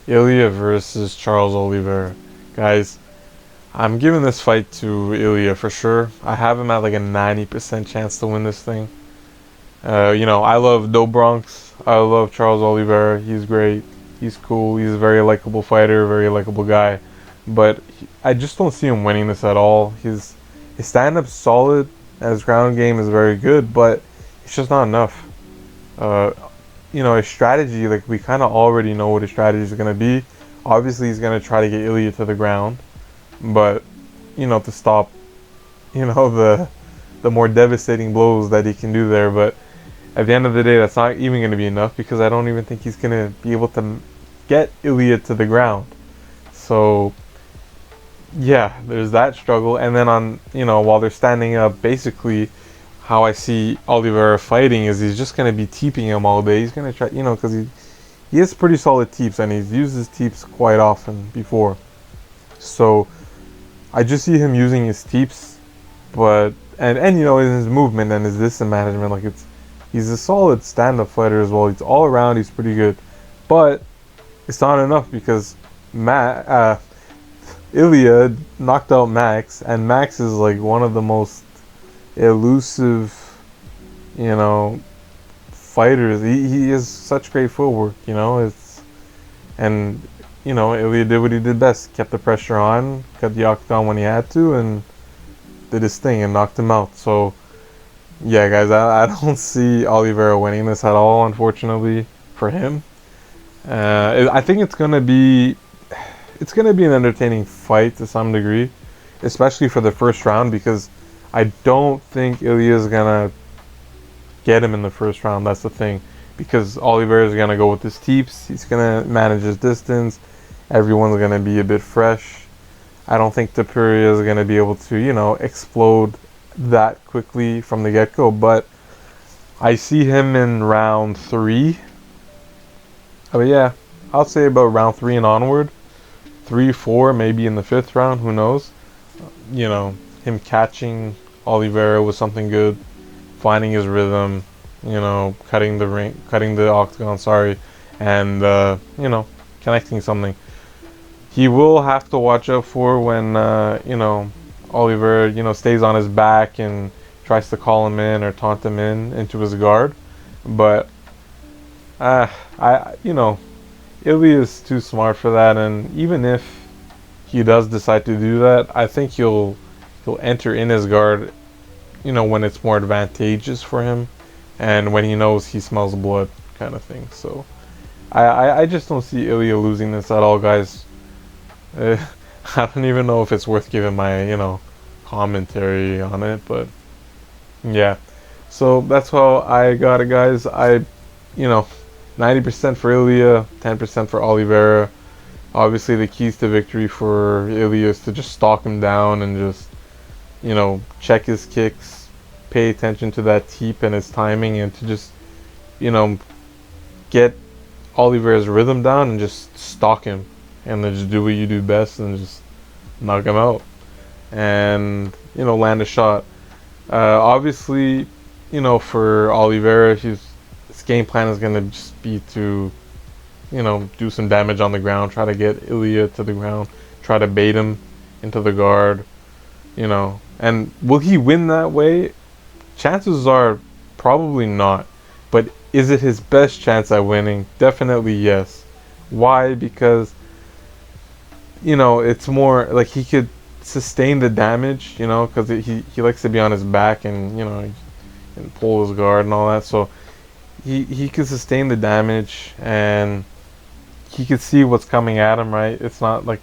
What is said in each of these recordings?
Ilia versus Charles Oliveira. Guys, I'm giving this fight to Ilia for sure. I have him at like a 90% chance to win this thing. I love No Bronx. I love Charles Oliveira. He's great. He's cool. He's a very likable fighter, very likable guy. But I just don't see him winning this at all. His stand-up's solid, and his ground game is very good, but it's just not enough. Uh, his strategy, like we kind of already know what his strategy is going to be. Obviously, he's going to try to get Ilia to the ground, but to stop, the more devastating blows that he can do there. But at the end of the day, that's not even going to be enough because I don't even think he's going to be able to get Ilia to the ground. So yeah, there's that struggle. And then while they're standing up, basically how I see Oliveira fighting is he's just going to be teeping him all day. He's going to try, because he has pretty solid teeps and he's used his teeps quite often before. So I just see him using his teeps, but and in his movement and his distance management, like he's a solid stand-up fighter as well. He's all around, he's pretty good, but it's not enough because Ilia knocked out Max, and Max is like one of the most elusive, fighters. He has such great footwork, and Ilia did what he did best, kept the pressure on, cut the octagon when he had to, and did his thing and knocked him out. So yeah, guys, I don't see Oliveira winning this at all, unfortunately for him. I think it's gonna be an entertaining fight to some degree, especially for the first round because I don't think Ilia is gonna get him in the first round. That's the thing, because Oliveira is gonna go with his teeps. He's gonna manage his distance. Everyone's gonna be a bit fresh. I don't think Topuria is gonna be able to explode that quickly from the get-go, but I see him in round 3. Oh yeah, I'll say about round 3 and onward. 3, 4, maybe in the 5th round, who knows? Him catching Oliveira was something good, finding his rhythm, cutting the octagon, sorry, and connecting something. He will have to watch out for when Oliveira stays on his back and tries to call him in or taunt him into his guard, but Ilia is too smart for that, and even if he does decide to do that, I think he'll enter in his guard, when it's more advantageous for him, and when he knows he smells blood, kind of thing. So I just don't see Ilia losing this at all, guys. I don't even know if it's worth giving my commentary on it, but yeah. So that's how I got it, guys. 90% for Ilia, 10% for Oliveira. Obviously, the keys to victory for Ilia is to just stalk him down and just, check his kicks, pay attention to that teep and his timing, and to just, get Oliveira's rhythm down and just stalk him, and then just do what you do best and just knock him out and land a shot. Obviously, for Oliveira, his game plan is going to just be to do some damage on the ground, try to get Ilia to the ground, try to bait him into the guard, and will he win that way? Chances are probably not, but is it his best chance at winning? Definitely yes. Why? Because it's more like he could sustain the damage, because he likes to be on his back and and pull his guard and all that, so he could sustain the damage and he could see what's coming at him, right? It's not like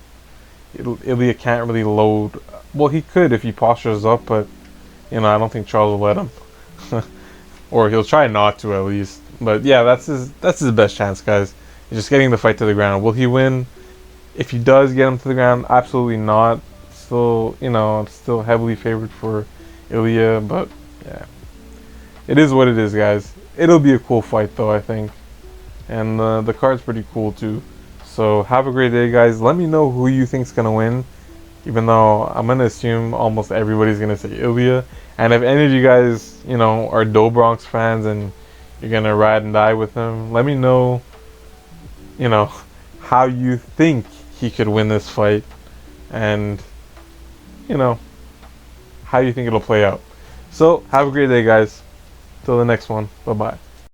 Ilia can't really load. Well, he could if he postures up, but I don't think Charles will let him, or he'll try not to at least. But yeah, that's his best chance, guys. He's just getting the fight to the ground. Will he win? If he does get him to the ground, absolutely not. Still, still heavily favored for Ilia, but yeah, it is what it is, guys. It'll be a cool fight, though, I think, and the card's pretty cool too. So have a great day, guys. Let me know who you think's gonna win, even though I'm gonna assume almost everybody's gonna say Ilia. And if any of you guys, are Do Bronx fans and you're gonna ride and die with him, let me know, how you think he could win this fight, and you know, how you think it'll play out. So have a great day, guys. Till the next one. Bye bye.